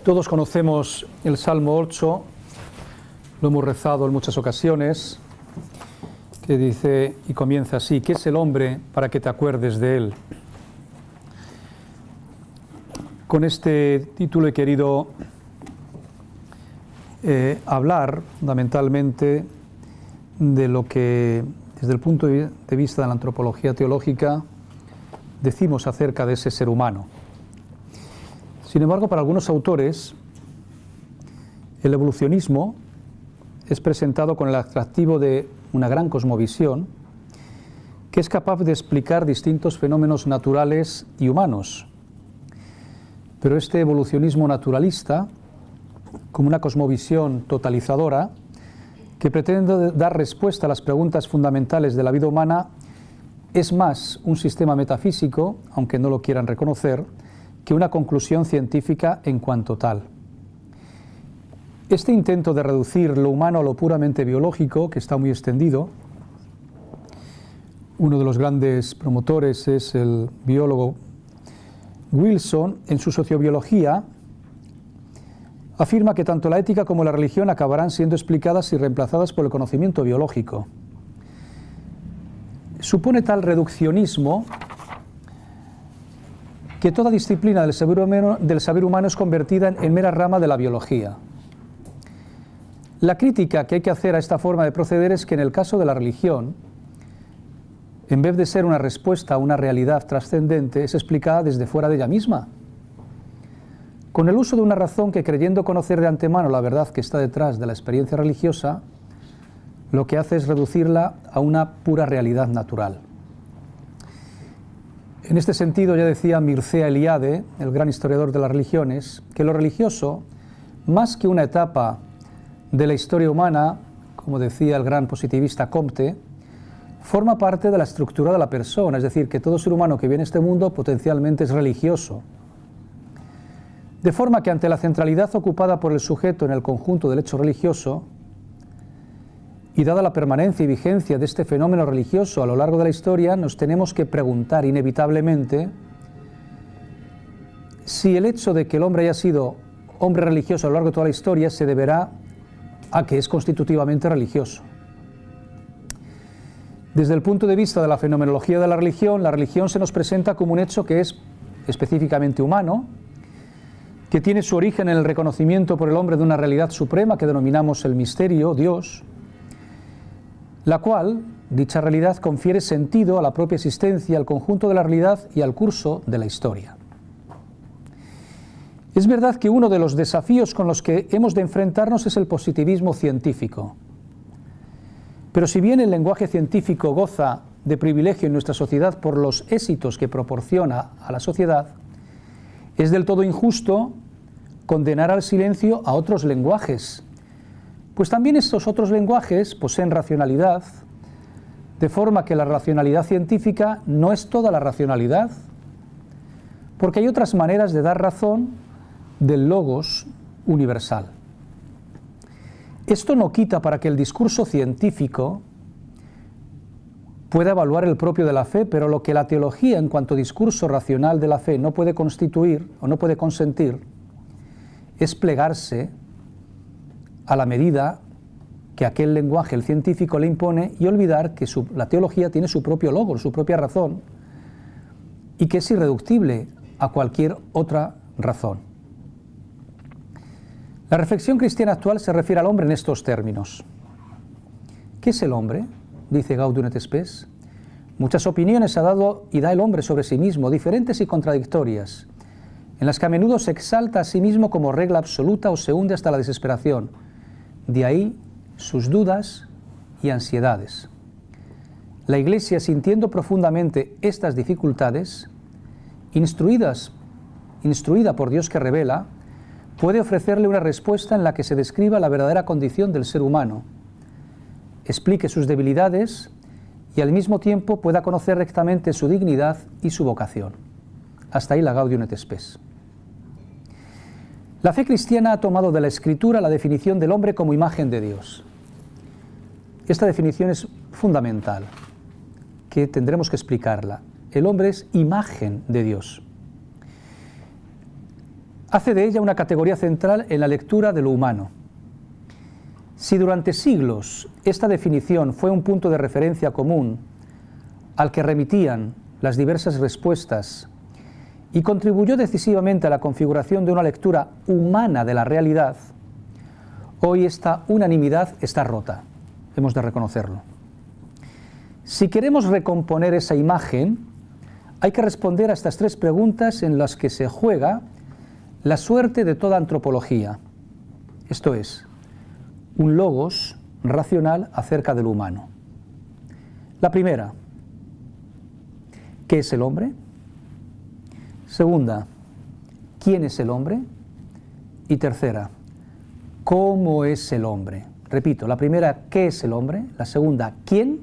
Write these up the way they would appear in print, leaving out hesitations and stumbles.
Todos conocemos el Salmo 8, lo hemos rezado en muchas ocasiones, que dice y comienza así: ¿qué es el hombre para que te acuerdes de él? Con este título he querido hablar fundamentalmente de lo que, desde el punto de vista de la antropología teológica, decimos acerca de ese ser humano. Sin embargo, para algunos autores, el evolucionismo es presentado con el atractivo de una gran cosmovisión que es capaz de explicar distintos fenómenos naturales y humanos. Pero este evolucionismo naturalista, como una cosmovisión totalizadora, que pretende dar respuesta a las preguntas fundamentales de la vida humana, es más un sistema metafísico, aunque no lo quieran reconocer, que una conclusión científica en cuanto tal. Este intento de reducir lo humano a lo puramente biológico, que está muy extendido, uno de los grandes promotores es el biólogo Wilson, en su sociobiología, afirma que tanto la ética como la religión acabarán siendo explicadas y reemplazadas por el conocimiento biológico. Supone tal reduccionismo que toda disciplina del saber humano es convertida en mera rama de la biología. La crítica que hay que hacer a esta forma de proceder es que en el caso de la religión, en vez de ser una respuesta a una realidad trascendente, es explicada desde fuera de ella misma, con el uso de una razón que, creyendo conocer de antemano la verdad que está detrás de la experiencia religiosa, lo que hace es reducirla a una pura realidad natural. En este sentido, ya decía Mircea Eliade, el gran historiador de las religiones, que lo religioso, más que una etapa de la historia humana, como decía el gran positivista Comte, forma parte de la estructura de la persona, es decir, que todo ser humano que viene a este mundo potencialmente es religioso. De forma que ante la centralidad ocupada por el sujeto en el conjunto del hecho religioso, y dada la permanencia y vigencia de este fenómeno religioso a lo largo de la historia, nos tenemos que preguntar inevitablemente si el hecho de que el hombre haya sido hombre religioso a lo largo de toda la historia se deberá a que es constitutivamente religioso. Desde el punto de vista de la fenomenología de la religión se nos presenta como un hecho que es específicamente humano, que tiene su origen en el reconocimiento por el hombre de una realidad suprema que denominamos el misterio, Dios, la cual, dicha realidad, confiere sentido a la propia existencia, al conjunto de la realidad y al curso de la historia. Es verdad que uno de los desafíos con los que hemos de enfrentarnos es el positivismo científico. Pero si bien el lenguaje científico goza de privilegio en nuestra sociedad por los éxitos que proporciona a la sociedad, es del todo injusto condenar al silencio a otros lenguajes, pues también estos otros lenguajes poseen racionalidad, de forma que la racionalidad científica no es toda la racionalidad, porque hay otras maneras de dar razón del logos universal. Esto no quita para que el discurso científico pueda evaluar el propio de la fe, pero lo que la teología en cuanto discurso racional de la fe no puede constituir o no puede consentir es plegarse a la medida que aquel lenguaje, el científico, le impone, y olvidar que la teología tiene su propio logos, su propia razón, y que es irreductible a cualquier otra razón. La reflexión cristiana actual se refiere al hombre en estos términos. ¿Qué es el hombre?, dice Gaudium et Spes. Muchas opiniones ha dado y da el hombre sobre sí mismo, diferentes y contradictorias, en las que a menudo se exalta a sí mismo como regla absoluta o se hunde hasta la desesperación. De ahí sus dudas y ansiedades. La Iglesia, sintiendo profundamente estas dificultades, instruida por Dios que revela, puede ofrecerle una respuesta en la que se describa la verdadera condición del ser humano, explique sus debilidades y al mismo tiempo pueda conocer rectamente su dignidad y su vocación. Hasta ahí la Gaudium et Spes. La fe cristiana ha tomado de la Escritura la definición del hombre como imagen de Dios. Esta definición es fundamental, que tendremos que explicarla. El hombre es imagen de Dios. hace de ella una categoría central en la lectura de lo humano. Si durante siglos esta definición fue un punto de referencia común al que remitían las diversas respuestas y contribuyó decisivamente a la configuración de una lectura humana de la realidad, hoy esta unanimidad está rota, hemos de reconocerlo. Si queremos recomponer esa imagen, hay que responder a estas tres preguntas en las que se juega la suerte de toda antropología, esto es, un logos racional acerca de lo humano. La primera, ¿qué es el hombre? Segunda, ¿quién es el hombre? Y tercera, ¿cómo es el hombre? Repito, la primera, ¿qué es el hombre? La segunda, ¿quién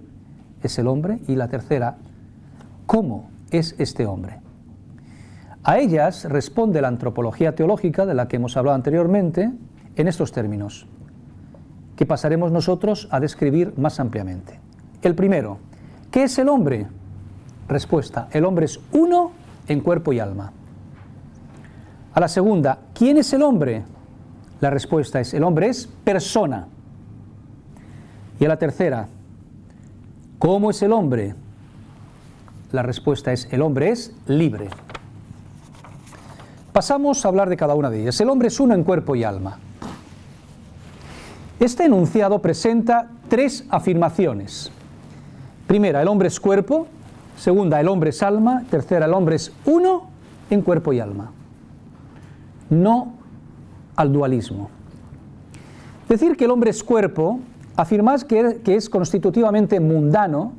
es el hombre? Y la tercera, ¿cómo es este hombre? A ellas responde la antropología teológica, de la que hemos hablado anteriormente, en estos términos, que pasaremos nosotros a describir más ampliamente. El primero, ¿qué es el hombre? Respuesta, el hombre es uno en cuerpo y alma. A la segunda, ¿quién es el hombre? La respuesta es, el hombre es persona. Y a la tercera, ¿cómo es el hombre? La respuesta es, el hombre es libre. Pasamos a hablar de cada una de ellas. El hombre es uno en cuerpo y alma. Este enunciado presenta tres afirmaciones. Primera, el hombre es cuerpo. Segunda, el hombre es alma. Tercera, el hombre es uno en cuerpo y alma. No al dualismo. Decir que el hombre es cuerpo, afirmar que es constitutivamente mundano,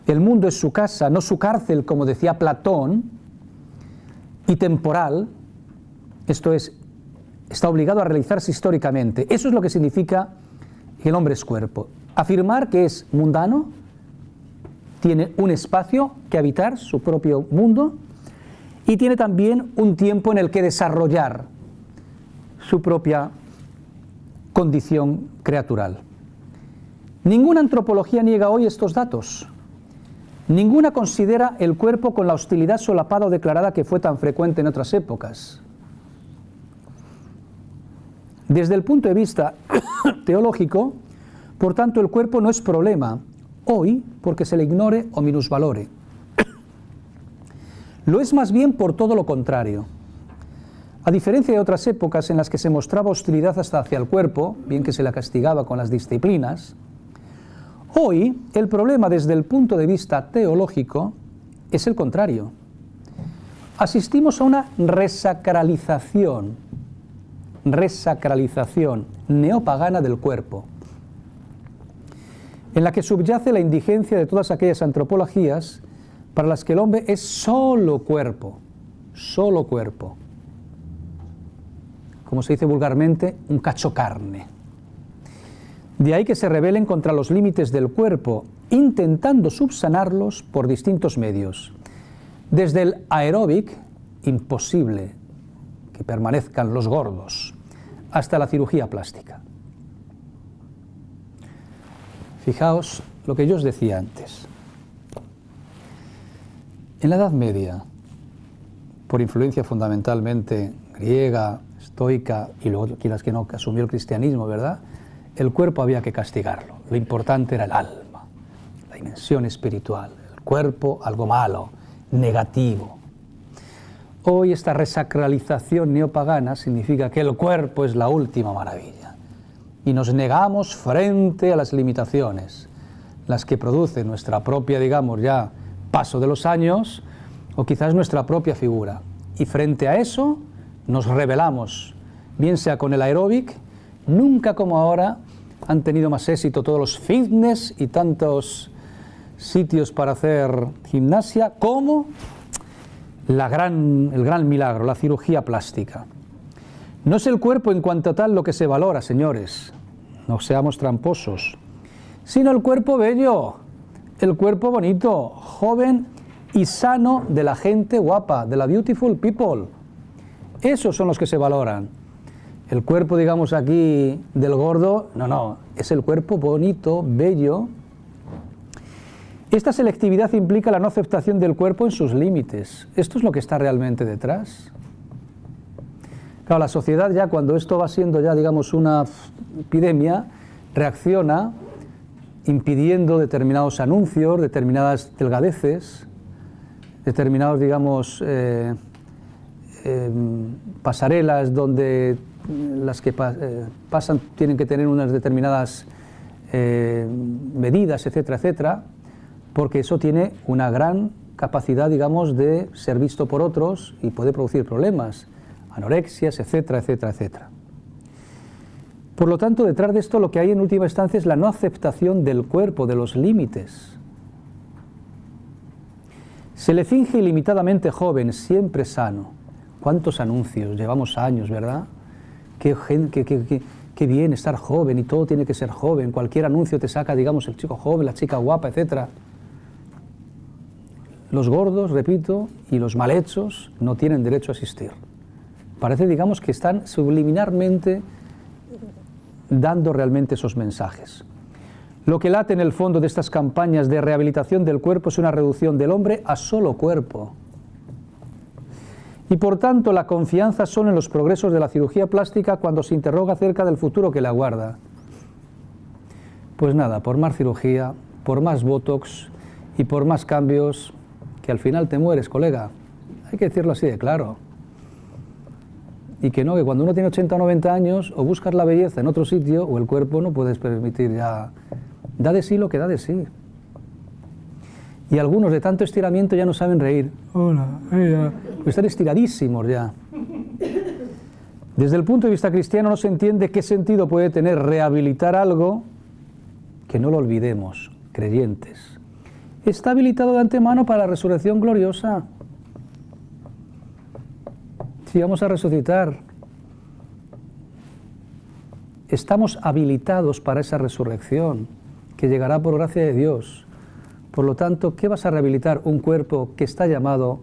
el mundo es su casa, no su cárcel, como decía Platón, y temporal, esto es, está obligado a realizarse históricamente. Eso es lo que significa que el hombre es cuerpo. Afirmar que es mundano, tiene un espacio que habitar, su propio mundo, y tiene también un tiempo en el que desarrollar su propia condición creatural. Ninguna antropología niega hoy estos datos. Ninguna considera el cuerpo con la hostilidad solapada o declarada que fue tan frecuente en otras épocas. Desde el punto de vista teológico, por tanto, el cuerpo no es problema hoy porque se le ignore o minusvalore. Lo es más bien por todo lo contrario. A diferencia de otras épocas en las que se mostraba hostilidad hasta hacia el cuerpo, bien que se la castigaba con las disciplinas, hoy el problema desde el punto de vista teológico es el contrario. Asistimos a una resacralización neopagana del cuerpo, en la que subyace la indigencia de todas aquellas antropologías para las que el hombre es solo cuerpo, como se dice vulgarmente, un cacho carne. De ahí que se rebelen contra los límites del cuerpo, intentando subsanarlos por distintos medios. Desde el aeróbic, imposible que permanezcan los gordos, hasta la cirugía plástica. Fijaos lo que yo os decía antes. En la Edad Media, por influencia fundamentalmente griega, estoica, y luego, quieras que no, que asumió el cristianismo, ¿verdad?, el cuerpo había que castigarlo. Lo importante era el alma, la dimensión espiritual. El cuerpo, algo malo, negativo. Hoy esta resacralización neopagana significa que el cuerpo es la última maravilla. Y nos negamos frente a las limitaciones, las que produce nuestra propia, digamos ya, paso de los años, o quizás nuestra propia figura. Y frente a eso nos rebelamos, bien sea con el aeróbic. Nunca como ahora han tenido más éxito todos los fitness y tantos sitios para hacer gimnasia como el gran milagro, la cirugía plástica. No es el cuerpo en cuanto a tal lo que se valora, señores, no seamos tramposos, sino el cuerpo bello, el cuerpo bonito, joven y sano de la gente guapa, de la beautiful people. Esos son los que se valoran. El cuerpo, digamos aquí, del gordo, no, es el cuerpo bonito, bello. Esta selectividad implica la no aceptación del cuerpo en sus límites. Esto es lo que está realmente detrás. Claro, la sociedad ya cuando esto va siendo ya, digamos, una epidemia, reacciona impidiendo determinados anuncios, determinadas delgadeces, determinados, digamos, pasarelas donde las que pasan tienen que tener unas determinadas medidas, etcétera, etcétera, porque eso tiene una gran capacidad, digamos, de ser visto por otros y puede producir problemas, anorexias, etcétera, etcétera, etcétera. Por lo tanto, detrás de esto lo que hay en última instancia es la no aceptación del cuerpo, de los límites. Se le finge ilimitadamente joven, siempre sano. ¿Cuántos anuncios? Llevamos años, ¿verdad? Qué bien estar joven y todo tiene que ser joven. Cualquier anuncio te saca, digamos, el chico joven, la chica guapa, etcétera. Los gordos, repito, y los mal hechos no tienen derecho a existir. Parece, digamos, que están subliminarmente dando realmente esos mensajes. Lo que late en el fondo de estas campañas de rehabilitación del cuerpo es una reducción del hombre a solo cuerpo. Y por tanto la confianza solo en los progresos de la cirugía plástica cuando se interroga acerca del futuro que le aguarda. Pues nada, por más cirugía, por más botox y por más cambios, que al final te mueres, colega. Hay que decirlo así de claro. Y que no, que cuando uno tiene 80 o 90 años, o buscas la belleza en otro sitio, o el cuerpo no puedes permitir ya. Da de sí lo que da de sí. Y algunos de tanto estiramiento ya no saben reír. Hola, pues están estiradísimos ya. Desde el punto de vista cristiano no se entiende qué sentido puede tener rehabilitar algo que no lo olvidemos, creyentes. Está habilitado de antemano para la resurrección gloriosa. Si vamos a resucitar, estamos habilitados para esa resurrección que llegará por gracia de Dios. Por lo tanto, ¿qué vas a rehabilitar? Un cuerpo que está llamado,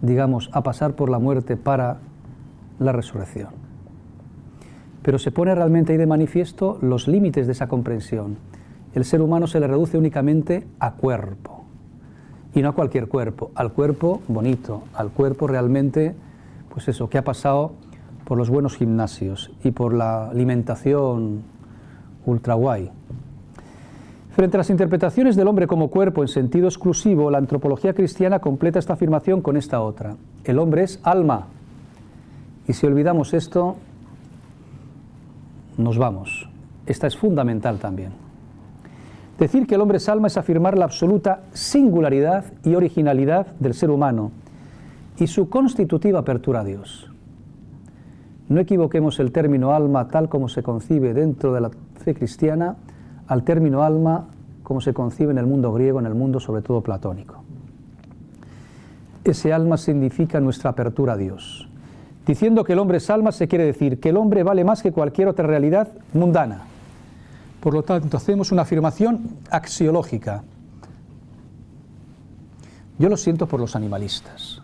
digamos, a pasar por la muerte para la resurrección. Pero se pone realmente ahí de manifiesto los límites de esa comprensión. El ser humano se le reduce únicamente a cuerpo. Y no a cualquier cuerpo, al cuerpo bonito, al cuerpo realmente, pues eso, que ha pasado por los buenos gimnasios y por la alimentación ultra guay. Frente a las interpretaciones del hombre como cuerpo en sentido exclusivo, la antropología cristiana completa esta afirmación con esta otra. El hombre es alma. Y si olvidamos esto, nos vamos. Esta es fundamental también. Decir que el hombre es alma es afirmar la absoluta singularidad y originalidad del ser humano y su constitutiva apertura a Dios. No equivoquemos el término alma tal como se concibe dentro de la fe cristiana al término alma como se concibe en el mundo griego, en el mundo sobre todo platónico. Ese alma significa nuestra apertura a Dios. Diciendo que el hombre es alma se quiere decir que el hombre vale más que cualquier otra realidad mundana. Por lo tanto, hacemos una afirmación axiológica. Yo lo siento por los animalistas.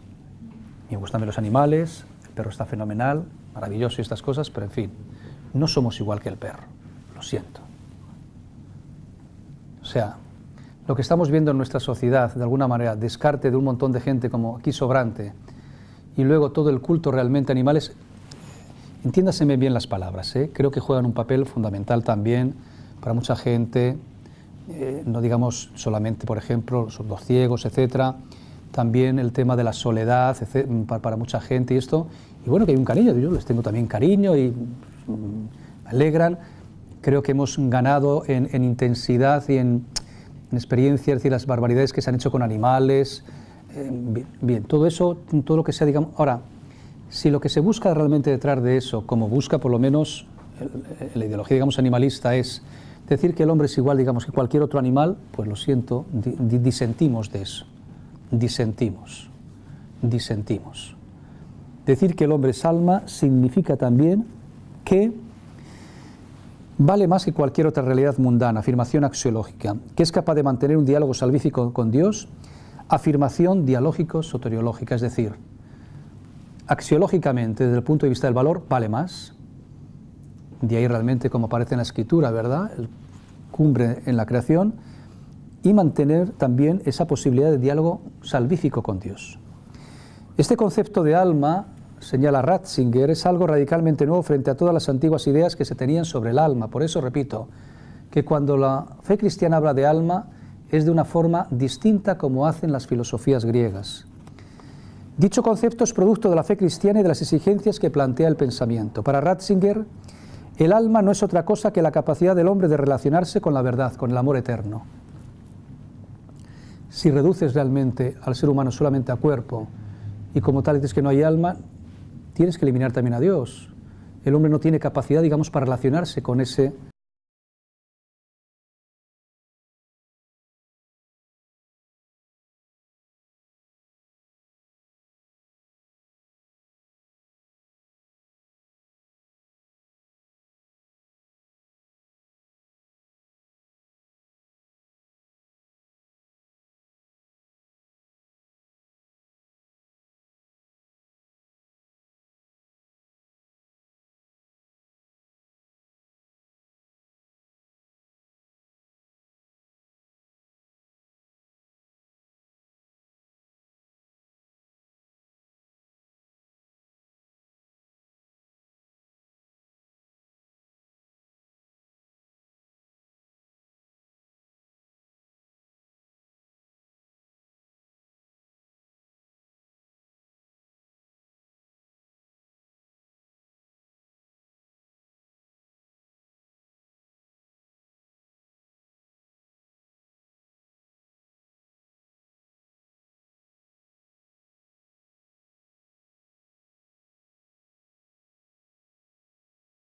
Me gustan los animales, el perro está fenomenal, maravilloso y estas cosas, pero en fin, no somos igual que el perro. Lo siento. O sea, lo que estamos viendo en nuestra sociedad, de alguna manera, descarte de un montón de gente como aquí sobrante, y luego todo el culto realmente a animales, entiéndaseme bien las palabras, creo que juegan un papel fundamental también para mucha gente, no digamos solamente, por ejemplo, los sordos-ciegos, etcétera, también el tema de la soledad, para mucha gente y esto, y bueno, que hay un cariño, yo les tengo también cariño y me alegran. Creo que hemos ganado en intensidad y en experiencia, es decir, las barbaridades que se han hecho con animales, bien, todo eso, todo lo que sea, digamos. Ahora, si lo que se busca realmente detrás de eso, como busca por lo menos la ideología, digamos, animalista, es decir que el hombre es igual, digamos, que cualquier otro animal, pues lo siento, disentimos de eso, disentimos. Decir que el hombre es alma significa también que vale más que cualquier otra realidad mundana, afirmación axiológica, que es capaz de mantener un diálogo salvífico con Dios, afirmación dialógico-soteriológica, es decir, axiológicamente, desde el punto de vista del valor, vale más. De ahí realmente, como aparece en la Escritura, ¿verdad?, el cumbre en la creación, y mantener también esa posibilidad de diálogo salvífico con Dios. Este concepto de alma señala Ratzinger, es algo radicalmente nuevo frente a todas las antiguas ideas que se tenían sobre el alma. Por eso repito, que cuando la fe cristiana habla de alma, es de una forma distinta como hacen las filosofías griegas. Dicho concepto es producto de la fe cristiana y de las exigencias que plantea el pensamiento. Para Ratzinger, el alma no es otra cosa que la capacidad del hombre de relacionarse con la verdad, con el amor eterno. Si reduces realmente al ser humano solamente a cuerpo y como tal dices que no hay alma, tienes que eliminar también a Dios. El hombre no tiene capacidad, digamos, para relacionarse con ese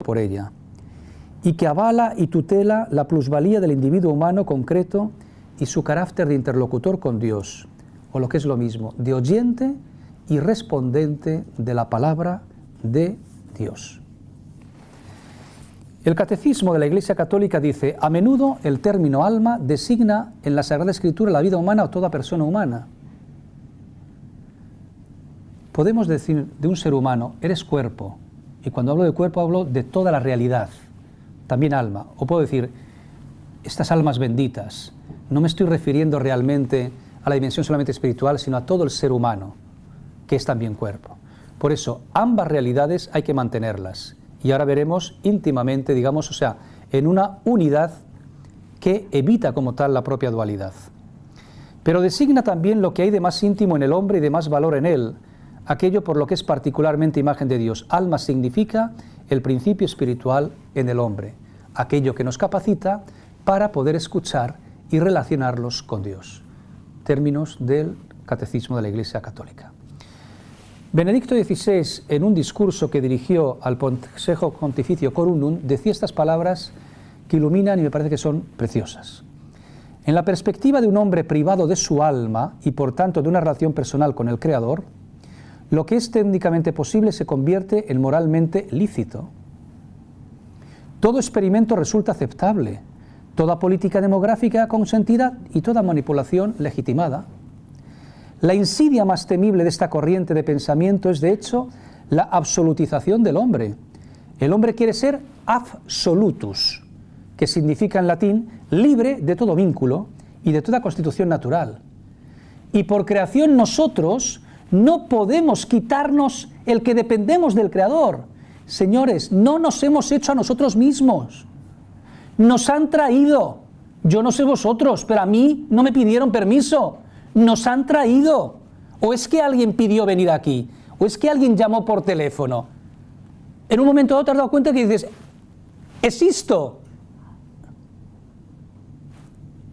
por ella, y que avala y tutela la plusvalía del individuo humano concreto y su carácter de interlocutor con Dios, o lo que es lo mismo, de oyente y respondente de la palabra de Dios. El Catecismo de la Iglesia Católica dice: a menudo el término alma designa en la Sagrada Escritura la vida humana o toda persona humana. Podemos decir de un ser humano, eres cuerpo, y cuando hablo de cuerpo hablo de toda la realidad, también alma. O puedo decir, estas almas benditas, no me estoy refiriendo realmente a la dimensión solamente espiritual, sino a todo el ser humano, que es también cuerpo. Por eso, ambas realidades hay que mantenerlas. Y ahora veremos íntimamente, digamos, o sea, en una unidad que evita como tal la propia dualidad. Pero designa también lo que hay de más íntimo en el hombre y de más valor en él, aquello por lo que es particularmente imagen de Dios. Alma significa el principio espiritual en el hombre, aquello que nos capacita para poder escuchar y relacionarlos con Dios. Términos del Catecismo de la Iglesia Católica. Benedicto XVI, en un discurso que dirigió al Consejo Pontificio Corunum, decía estas palabras que iluminan y me parece que son preciosas. En la perspectiva de un hombre privado de su alma y por tanto de una relación personal con el Creador, lo que es técnicamente posible se convierte en moralmente lícito. Todo experimento resulta aceptable, toda política demográfica consentida y toda manipulación legitimada. La insidia más temible de esta corriente de pensamiento es, de hecho, la absolutización del hombre. El hombre quiere ser absolutus, que significa en latín libre de todo vínculo y de toda constitución natural. Y por creación nosotros no podemos quitarnos el que dependemos del Creador. Señores, no nos hemos hecho a nosotros mismos. Nos han traído. Yo no sé vosotros, pero a mí no me pidieron permiso. Nos han traído. ¿O es que alguien pidió venir aquí? ¿O es que alguien llamó por teléfono? En un momento dado te has dado cuenta que dices, existo.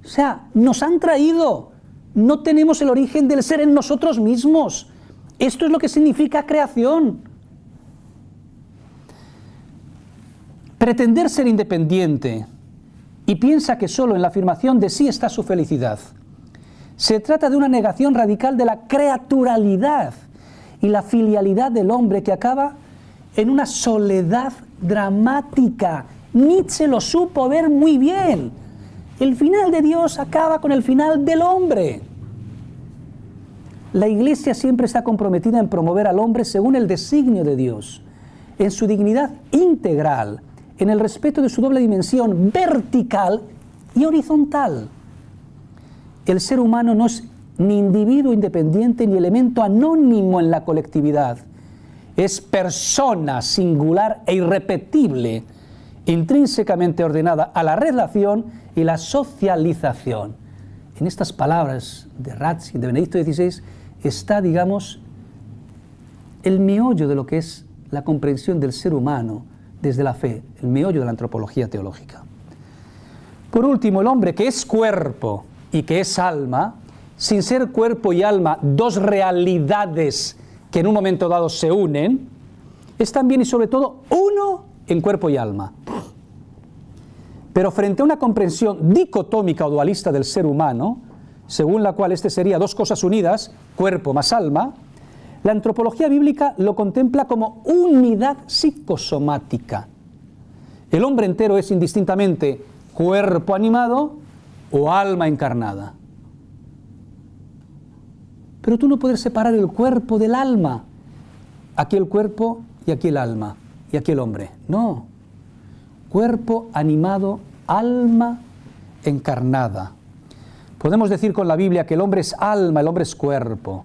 O sea, nos han traído. No tenemos el origen del ser en nosotros mismos. Esto es lo que significa creación. Pretender ser independiente y piensa que solo en la afirmación de sí está su felicidad. Se trata de una negación radical de la creaturalidad y la filialidad del hombre que acaba en una soledad dramática. Nietzsche lo supo ver muy bien. El final de Dios acaba con el final del hombre. La Iglesia siempre está comprometida en promover al hombre según el designio de Dios, en su dignidad integral, en el respeto de su doble dimensión vertical y horizontal. El ser humano no es ni individuo independiente ni elemento anónimo en la colectividad. es persona singular e irrepetible, intrínsecamente ordenada a la relación y la socialización. En estas palabras de Ratzinger, de Benedicto XVI, está, digamos, el meollo de lo que es la comprensión del ser humano desde la fe, el meollo de la antropología teológica. Por último, el hombre que es cuerpo y que es alma, sin ser cuerpo y alma dos realidades que en un momento dado se unen, es también y sobre todo uno en cuerpo y alma. Pero frente a una comprensión dicotómica o dualista del ser humano, según la cual este sería dos cosas unidas, cuerpo más alma, la antropología bíblica lo contempla como unidad psicosomática. El hombre entero es indistintamente cuerpo animado o alma encarnada. Pero tú no puedes separar el cuerpo del alma. Aquí el cuerpo y aquí el alma, y aquí el hombre. No. Cuerpo animado, alma encarnada. Podemos decir con la Biblia que el hombre es alma, el hombre es cuerpo,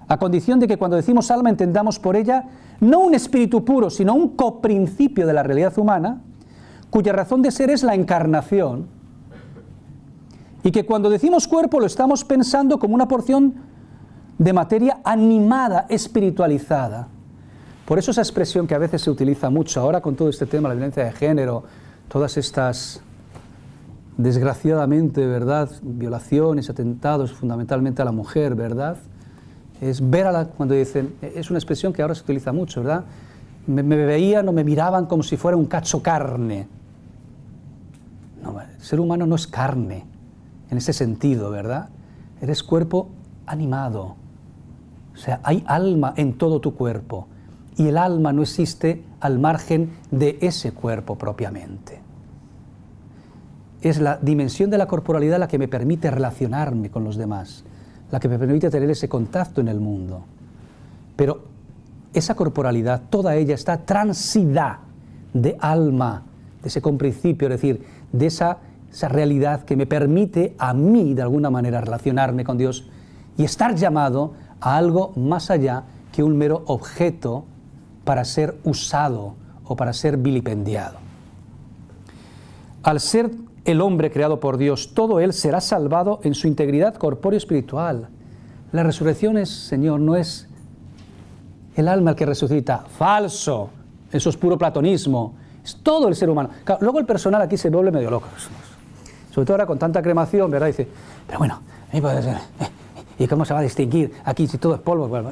a condición de que cuando decimos alma entendamos por ella no un espíritu puro, sino un coprincipio de la realidad humana, cuya razón de ser es la encarnación, y que cuando decimos cuerpo lo estamos pensando como una porción de materia animada, espiritualizada. Por eso esa expresión que a veces se utiliza mucho ahora con todo este tema, la violencia de género, todas estas, desgraciadamente, ¿verdad?, violaciones, atentados fundamentalmente a la mujer, ¿verdad?, es ver a la, cuando dicen, es una expresión que ahora se utiliza mucho, ¿verdad?, me veían o me miraban como si fuera un cacho carne. No, el ser humano no es carne, en ese sentido, ¿verdad? Eres cuerpo animado. O sea, hay alma en todo tu cuerpo. Y el alma no existe al margen de ese cuerpo propiamente. Es la dimensión de la corporalidad la que me permite relacionarme con los demás, la que me permite tener ese contacto en el mundo. Pero esa corporalidad, toda ella está transida de alma, de ese principio, es decir, de esa realidad que me permite a mí, de alguna manera, relacionarme con Dios y estar llamado a algo más allá que un mero objeto para ser usado o para ser vilipendiado. Al ser el hombre creado por Dios, todo él será salvado en su integridad corpóreo espiritual. La resurrección es, Señor, no es el alma el que resucita, falso, eso es puro platonismo, es todo el ser humano. Claro, luego el personal aquí se vuelve medio loco, sobre todo ahora con tanta cremación, ¿verdad? Dice, pero bueno, ¿y cómo se va a distinguir aquí si todo es polvo? Bueno,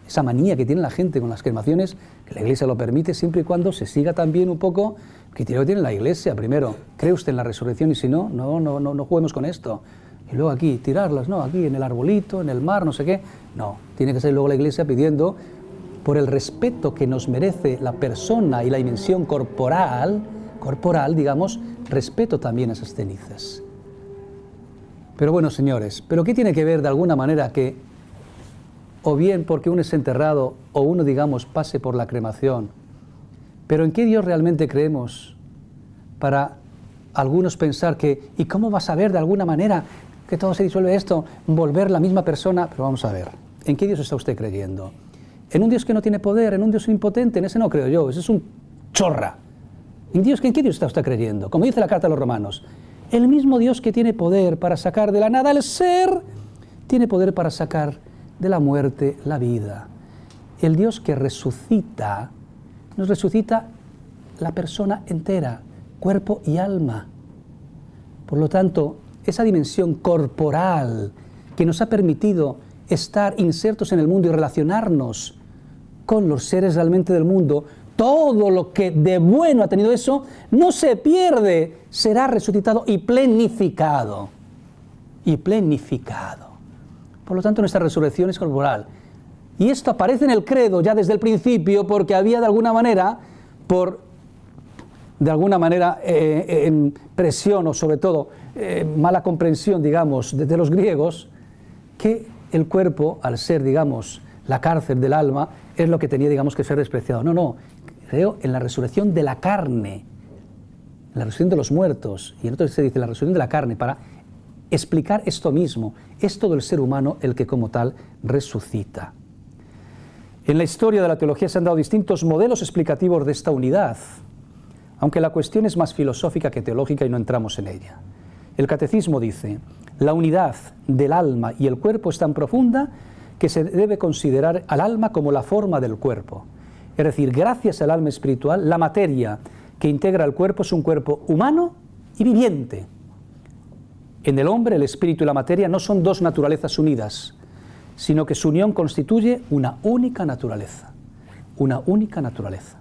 esa manía que tiene la gente con las cremaciones, que la Iglesia lo permite siempre y cuando se siga también un poco el criterio que tiene la Iglesia. Primero, ¿cree usted en la resurrección? Y si no, no juguemos con esto. Y luego aquí, tirarlas, no, aquí en el arbolito, en el mar, no sé qué. No, tiene que ser luego la Iglesia pidiendo, por el respeto que nos merece la persona y la dimensión corporal, digamos, respeto también a esas cenizas. Pero bueno, señores, ¿pero qué tiene que ver de alguna manera que, o bien porque uno es enterrado, o uno, digamos, pase por la cremación? ¿Pero en qué Dios realmente creemos? Para algunos pensar que, ¿y cómo vas a ver de alguna manera que todo se disuelve esto, volver la misma persona? Pero vamos a ver, ¿en qué Dios está usted creyendo? ¿En un Dios que no tiene poder, en un Dios impotente? En ese no creo yo, ese es un chorra. ¿En qué Dios está usted creyendo? Como dice la carta a los Romanos, el mismo Dios que tiene poder para sacar de la nada al ser, tiene poder para sacar de la muerte la vida. El Dios que resucita, nos resucita la persona entera, cuerpo y alma. Por lo tanto, esa dimensión corporal que nos ha permitido estar insertos en el mundo y relacionarnos con los seres realmente del mundo, todo lo que de bueno ha tenido eso, no se pierde, será resucitado y plenificado. Y plenificado. Por lo tanto, nuestra resurrección es corporal. Y esto aparece en el credo ya desde el principio porque había de alguna manera, presión o sobre todo mala comprensión, digamos, de los griegos, que el cuerpo, al ser, digamos, la cárcel del alma, es lo que tenía, digamos, que ser despreciado. No, creo en la resurrección de la carne, la resurrección de los muertos, y en otro se dice la resurrección de la carne, para explicar esto mismo. Es todo el ser humano el que como tal resucita. En la historia de la teología se han dado distintos modelos explicativos de esta unidad, aunque la cuestión es más filosófica que teológica y no entramos en ella. El catecismo dice: la unidad del alma y el cuerpo es tan profunda que se debe considerar al alma como la forma del cuerpo. Es decir, gracias al alma espiritual, la materia que integra el cuerpo es un cuerpo humano y viviente. En el hombre, el espíritu y la materia no son dos naturalezas unidas, sino que su unión constituye una única naturaleza. Una única naturaleza.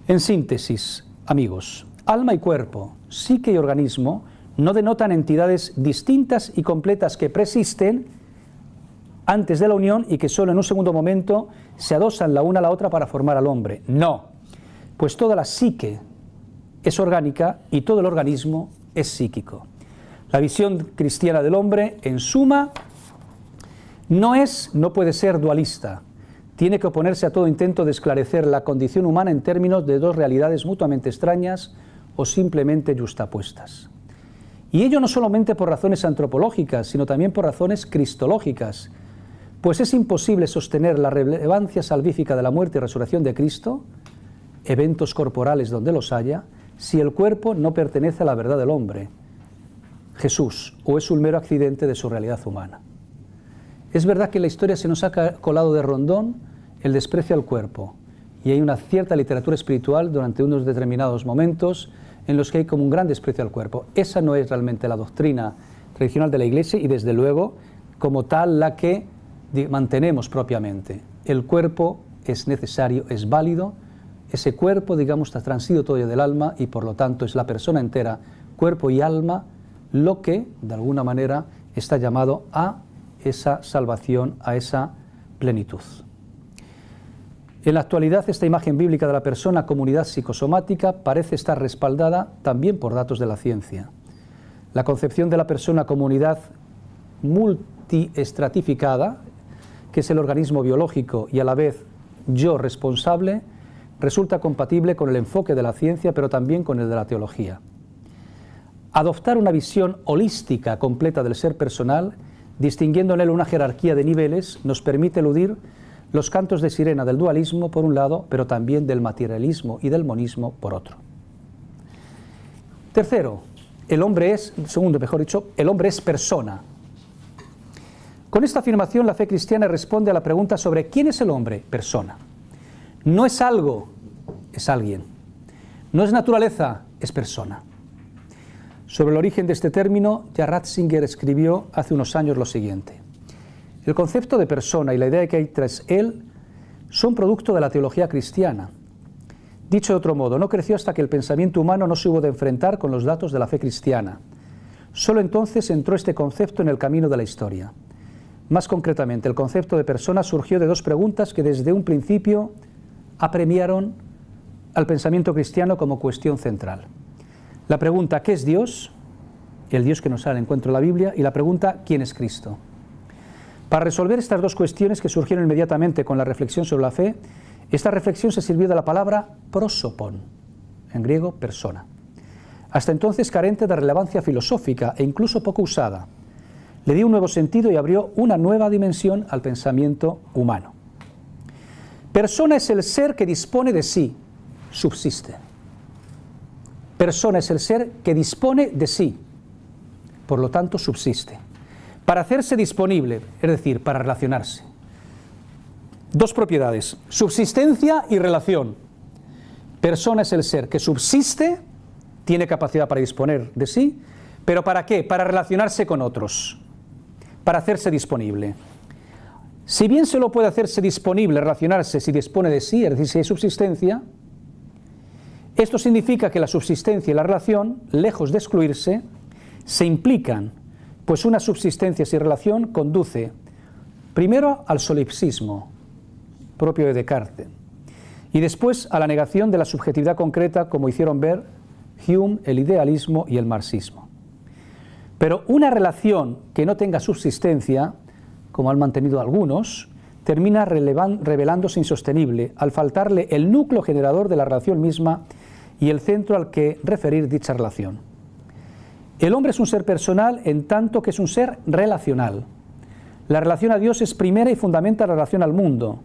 En síntesis, amigos, alma y cuerpo, psique y organismo no denotan entidades distintas y completas que preexisten antes de la unión y que solo en un segundo momento se adosan la una a la otra para formar al hombre. No, pues toda la psique es orgánica y todo el organismo es psíquico. La visión cristiana del hombre, en suma, no puede ser dualista. Tiene que oponerse a todo intento de esclarecer la condición humana en términos de dos realidades mutuamente extrañas o simplemente yuxtapuestas. Y ello no solamente por razones antropológicas, sino también por razones cristológicas, pues es imposible sostener la relevancia salvífica de la muerte y resurrección de Cristo, eventos corporales donde los haya, si el cuerpo no pertenece a la verdad del hombre, Jesús, o es un mero accidente de su realidad humana. Es verdad que en la historia se nos ha colado de rondón el desprecio al cuerpo, y hay una cierta literatura espiritual durante unos determinados momentos en los que hay como un gran desprecio al cuerpo. Esa no es realmente la doctrina tradicional de la Iglesia y desde luego como tal la que mantenemos propiamente. El cuerpo es necesario, es válido, ese cuerpo, digamos, está transido todo del alma y por lo tanto es la persona entera, cuerpo y alma, lo que de alguna manera está llamado a esa salvación, a esa plenitud. En la actualidad, esta imagen bíblica de la persona como unidad psicosomática parece estar respaldada también por datos de la ciencia. La concepción de la persona como unidad multiestratificada, que es el organismo biológico y a la vez yo responsable, resulta compatible con el enfoque de la ciencia, pero también con el de la teología. Adoptar una visión holística completa del ser personal, distinguiendo en él una jerarquía de niveles, nos permite eludir los cantos de sirena del dualismo por un lado, pero también del materialismo y del monismo por otro. Tercero, el hombre es persona. Con esta afirmación la fe cristiana responde a la pregunta sobre ¿quién es el hombre? Persona. No es algo, es alguien. No es naturaleza, es persona. Sobre el origen de este término, ya Ratzinger escribió hace unos años lo siguiente: el concepto de persona y la idea que hay tras él son producto de la teología cristiana. Dicho de otro modo, no creció hasta que el pensamiento humano no se hubo de enfrentar con los datos de la fe cristiana. Solo entonces entró este concepto en el camino de la historia. Más concretamente, el concepto de persona surgió de dos preguntas que desde un principio apremiaron al pensamiento cristiano como cuestión central. La pregunta ¿qué es Dios? El Dios que nos sale al encuentro de la Biblia, y la pregunta ¿quién es Cristo? Para resolver estas dos cuestiones que surgieron inmediatamente con la reflexión sobre la fe, esta reflexión se sirvió de la palabra prosopon, en griego persona, hasta entonces carente de relevancia filosófica e incluso poco usada. Le dio un nuevo sentido y abrió una nueva dimensión al pensamiento humano. Persona es el ser que dispone de sí, subsiste. Persona es el ser que dispone de sí, por lo tanto subsiste. Para hacerse disponible, es decir, para relacionarse. Dos propiedades, subsistencia y relación. Persona es el ser que subsiste, tiene capacidad para disponer de sí, pero ¿para qué? Para relacionarse con otros, para hacerse disponible. Si bien solo puede hacerse disponible, relacionarse si dispone de sí, es decir, si hay subsistencia, esto significa que la subsistencia y la relación, lejos de excluirse, se implican, pues una subsistencia sin relación conduce primero al solipsismo, propio de Descartes, y después a la negación de la subjetividad concreta, como hicieron ver Hume, el idealismo y el marxismo. Pero una relación que no tenga subsistencia, como han mantenido algunos, termina revelándose insostenible al faltarle el núcleo generador de la relación misma y el centro al que referir dicha relación. El hombre es un ser personal en tanto que es un ser relacional. La relación a Dios es primera y fundamenta la relación al mundo,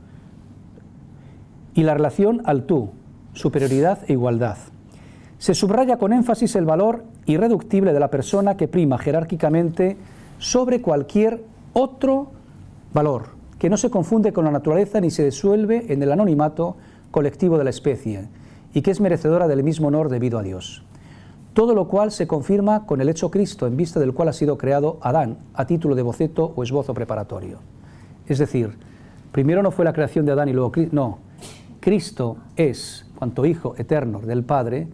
y la relación al tú, superioridad e igualdad. Se subraya con énfasis el valor irreductible de la persona que prima jerárquicamente sobre cualquier otro valor, que no se confunde con la naturaleza ni se disuelve en el anonimato colectivo de la especie, y que es merecedora del mismo honor debido a Dios. Todo lo cual se confirma con el hecho Cristo, en vista del cual ha sido creado Adán, a título de boceto o esbozo preparatorio. Es decir, primero no fue la creación de Adán y luego Cristo, no. Cristo es, cuanto Hijo eterno del Padre,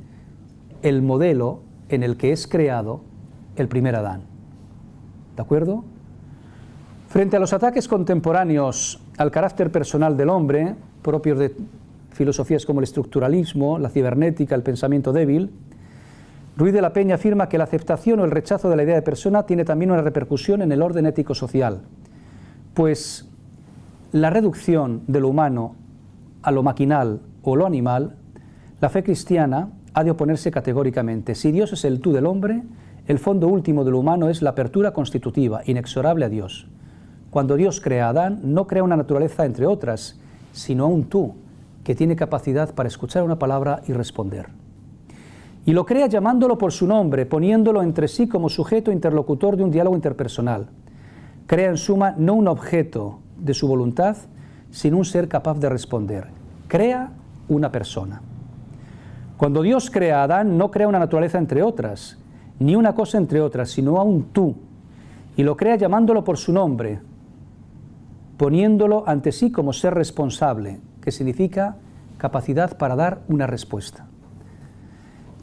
el modelo en el que es creado el primer Adán. ¿De acuerdo? Frente a los ataques contemporáneos al carácter personal del hombre, propios de filosofías como el estructuralismo, la cibernética, el pensamiento débil, Ruiz de la Peña afirma que la aceptación o el rechazo de la idea de persona tiene también una repercusión en el orden ético-social, pues la reducción de lo humano a lo maquinal o lo animal, la fe cristiana ha de oponerse categóricamente. Si Dios es el tú del hombre, el fondo último de lo humano es la apertura constitutiva, inexorable a Dios. Cuando Dios crea a Adán, no crea una naturaleza entre otras, sino a un tú, que tiene capacidad para escuchar una palabra y responder. Y lo crea llamándolo por su nombre, poniéndolo entre sí como sujeto interlocutor de un diálogo interpersonal. Crea en suma no un objeto de su voluntad, sino un ser capaz de responder. Crea una persona. Cuando Dios crea a Adán, no crea una naturaleza entre otras, ni una cosa entre otras, sino a un tú. Y lo crea llamándolo por su nombre, poniéndolo ante sí como ser responsable, que significa capacidad para dar una respuesta.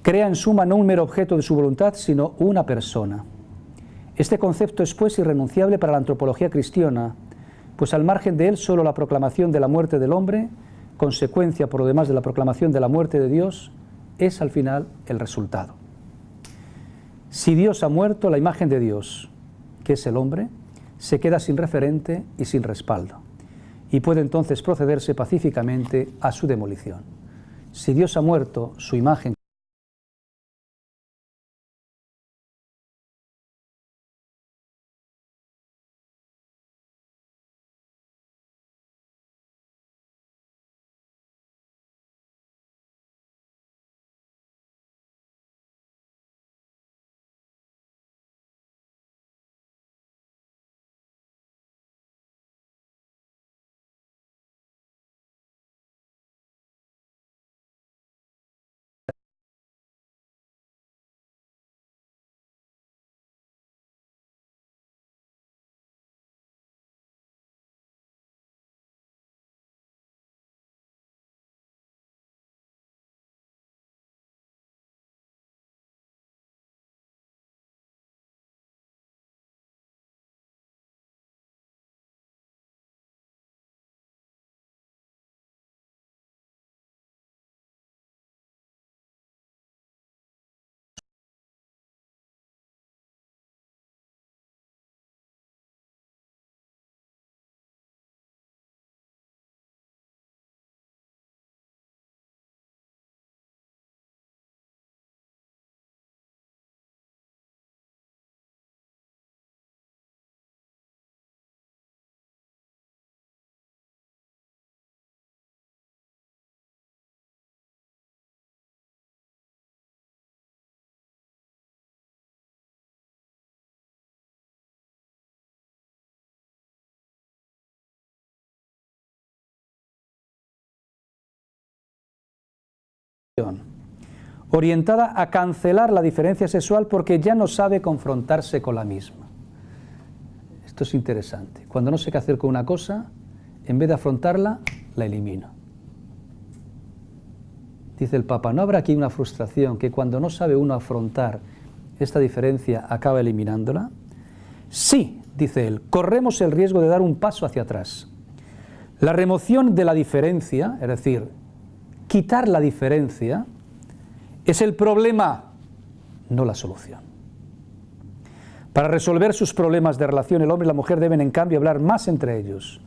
Crea en suma no un mero objeto de su voluntad, sino una persona. Este concepto es pues irrenunciable para la antropología cristiana, pues al margen de él solo la proclamación de la muerte del hombre, consecuencia por lo demás de la proclamación de la muerte de Dios, es al final el resultado. Si Dios ha muerto, la imagen de Dios, que es el hombre, se queda sin referente y sin respaldo, y puede entonces procederse pacíficamente a su demolición. Si Dios ha muerto, su imagen orientada a cancelar la diferencia sexual porque ya no sabe confrontarse con la misma. Esto es interesante. Cuando no sé qué hacer con una cosa, en vez de afrontarla, la elimino. Dice el Papa, ¿no habrá aquí una frustración que cuando no sabe uno afrontar esta diferencia acaba eliminándola? Sí, dice él, corremos el riesgo de dar un paso hacia atrás. La remoción de la diferencia, es decir, quitar la diferencia, es el problema, no la solución. Para resolver sus problemas de relación, el hombre y la mujer deben, en cambio, hablar más entre ellos,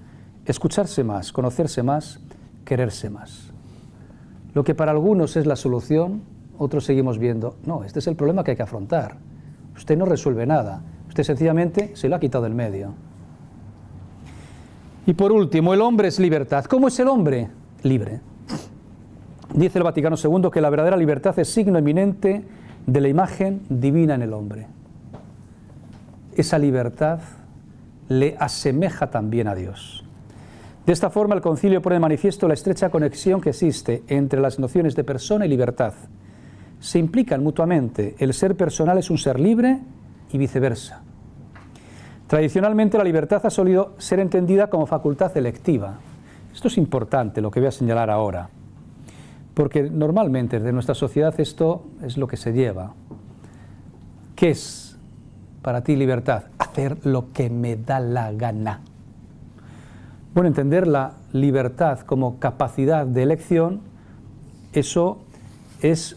escucharse más, conocerse más, quererse más. Lo que para algunos es la solución, otros seguimos viendo, no, este es el problema que hay que afrontar. Usted no resuelve nada, usted sencillamente se lo ha quitado del medio. Y por último, el hombre es libertad. ¿Cómo es el hombre? Libre. Dice el Vaticano II que la verdadera libertad es signo eminente de la imagen divina en el hombre. Esa libertad le asemeja también a Dios. De esta forma, el Concilio pone de manifiesto la estrecha conexión que existe entre las nociones de persona y libertad. Se implican mutuamente. El ser personal es un ser libre y viceversa. Tradicionalmente, la libertad ha solido ser entendida como facultad electiva. Esto es importante, lo que voy a señalar ahora, porque normalmente de nuestra sociedad esto es lo que se lleva. ¿Qué es para ti libertad? Hacer lo que me da la gana. Bueno, entender la libertad como capacidad de elección, eso es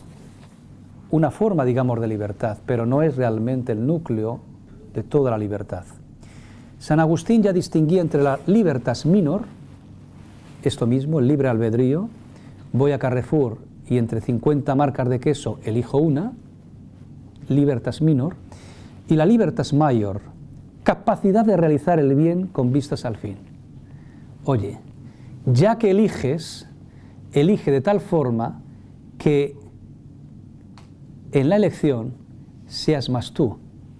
una forma, digamos, de libertad, pero no es realmente el núcleo de toda la libertad. San Agustín ya distinguía entre la libertas minor, esto mismo, el libre albedrío, voy a Carrefour y entre 50 marcas de queso elijo una, libertas minor, y la libertas mayor, capacidad de realizar el bien con vistas al fin. Oye, ya que eliges, elige de tal forma que en la elección seas más tú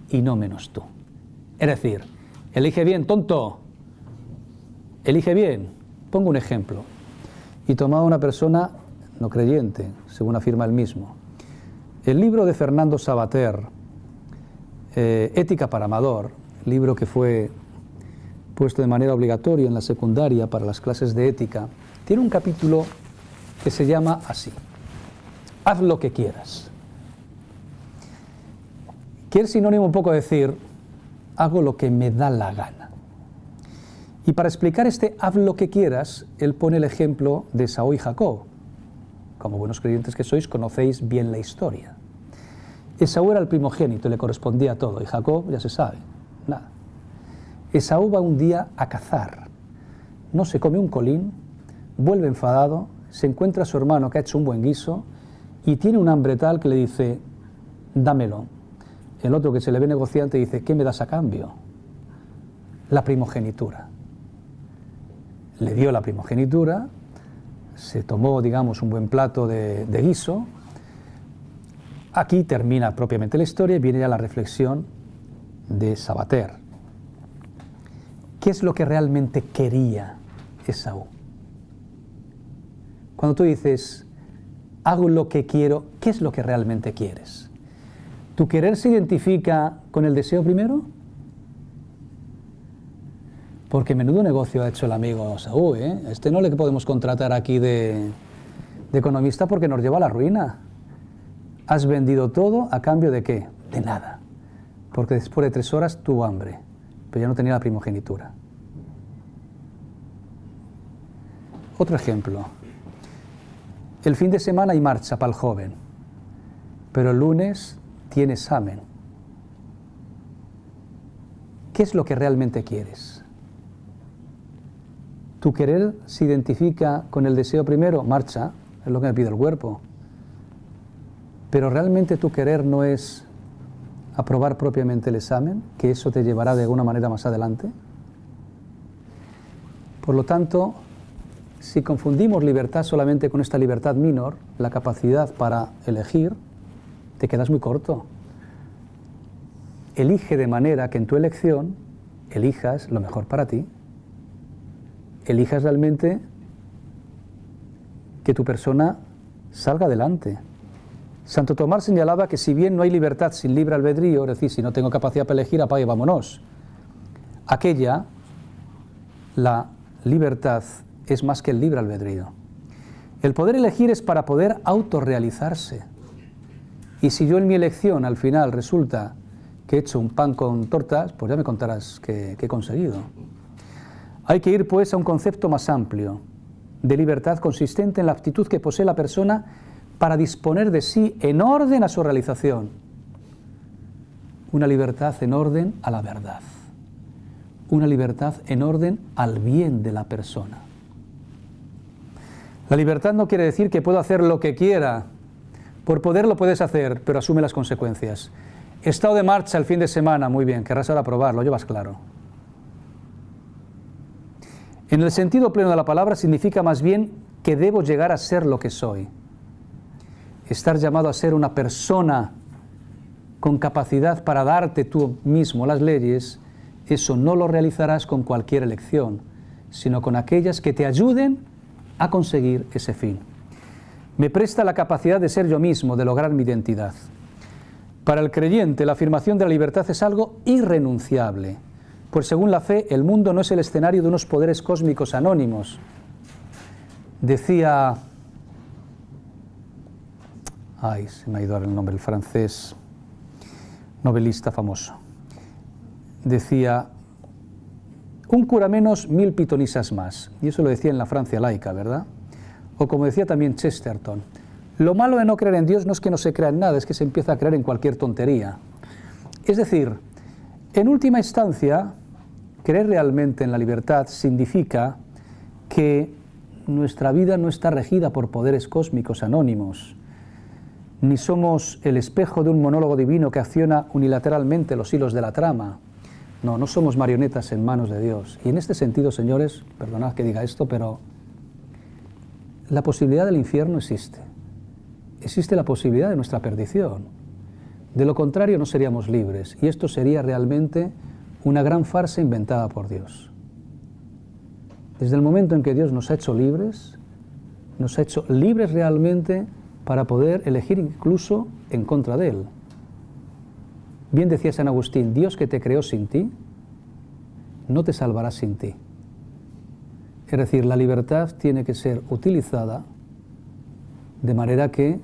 y no menos tú. Es decir, elige bien, tonto, elige bien. Pongo un ejemplo. Y tomaba una persona no creyente, según afirma él mismo. El libro de Fernando Savater, Ética para Amador, libro que fue puesto de manera obligatoria en la secundaria para las clases de ética, tiene un capítulo que se llama así: haz lo que quieras. Que es sinónimo un poco de decir, hago lo que me da la gana. Y para explicar este haz lo que quieras, él pone el ejemplo de Esaú y Jacob. Como buenos creyentes que sois, conocéis bien la historia. Esaú era el primogénito y le correspondía todo, y Jacob, ya se sabe, nada. Esaú va un día a cazar, no se come un colín, vuelve enfadado, se encuentra a su hermano que ha hecho un buen guiso y tiene un hambre tal que le dice, dámelo. El otro, que se le ve negociante, dice, ¿qué me das a cambio? La primogenitura. Le dio la primogenitura, se tomó, digamos, un buen plato de guiso. Aquí termina propiamente la historia y viene ya la reflexión de Savater. ¿Qué es lo que realmente quería Esaú? Cuando tú dices, hago lo que quiero, ¿qué es lo que realmente quieres? ¿Tu querer se identifica con el deseo primero? Porque menudo negocio ha hecho el amigo Esaú, ¿eh? Este no le podemos contratar aquí de economista porque nos lleva a la ruina. Has vendido todo a cambio de ¿qué? De nada. Porque después de 3 horas tuvo hambre, pero ya no tenía la primogenitura. Otro ejemplo. El fin de semana hay marcha para el joven, pero el lunes tiene examen. ¿Qué es lo que realmente quieres? ¿Tu querer se identifica con el deseo primero? Marcha, es lo que me pide el cuerpo. Pero realmente tu querer no es aprobar propiamente el examen, que eso te llevará de alguna manera más adelante. Por lo tanto, si confundimos libertad solamente con esta libertad minor, la capacidad para elegir, te quedas muy corto. Elige de manera que en tu elección elijas lo mejor para ti. Elijas realmente que tu persona salga adelante. Santo Tomás señalaba que si bien no hay libertad sin libre albedrío, es decir, si no tengo capacidad para elegir, apague, vámonos. Aquella, la libertad, es más que el libre albedrío. El poder elegir es para poder autorrealizarse. Y si yo en mi elección al final resulta que he hecho un pan con tortas, pues ya me contarás qué he conseguido. Hay que ir pues a un concepto más amplio de libertad consistente en la aptitud que posee la persona para disponer de sí en orden a su realización. Una libertad en orden a la verdad. Una libertad en orden al bien de la persona. La libertad no quiere decir que puedo hacer lo que quiera. Por poder lo puedes hacer, pero asume las consecuencias. Estado de marcha el fin de semana, muy bien, querrás ahora probarlo, llevas claro. En el sentido pleno de la palabra significa más bien que debo llegar a ser lo que soy. estar llamado a ser una persona con capacidad para darte tú mismo las leyes, eso no lo realizarás con cualquier elección, sino con aquellas que te ayuden a conseguir ese fin. Me presta la capacidad de ser yo mismo, de lograr mi identidad. Para el creyente, la afirmación de la libertad es algo irrenunciable, pues según la fe, el mundo no es el escenario de unos poderes cósmicos anónimos. Decía... se me ha ido el nombre, el francés, novelista famoso. Decía, un cura menos, 1000 pitonisas más. Y eso lo decía en la Francia laica, ¿verdad? O como decía también Chesterton, lo malo de no creer en Dios no es que no se crea en nada, es que se empieza a creer en cualquier tontería. Es decir, en última instancia, creer realmente en la libertad significa que nuestra vida no está regida por poderes cósmicos anónimos, ni somos el espejo de un monólogo divino que acciona unilateralmente los hilos de la trama. No, no somos marionetas en manos de Dios. Y en este sentido, señores, perdonad que diga esto, pero la posibilidad del infierno existe. Existe la posibilidad de nuestra perdición. De lo contrario, no seríamos libres. Y esto sería realmente una gran farsa inventada por Dios. Desde el momento en que Dios nos ha hecho libres realmente para poder elegir incluso en contra de Él. Bien decía San Agustín, Dios que te creó sin ti, no te salvará sin ti. Es decir, la libertad tiene que ser utilizada de manera que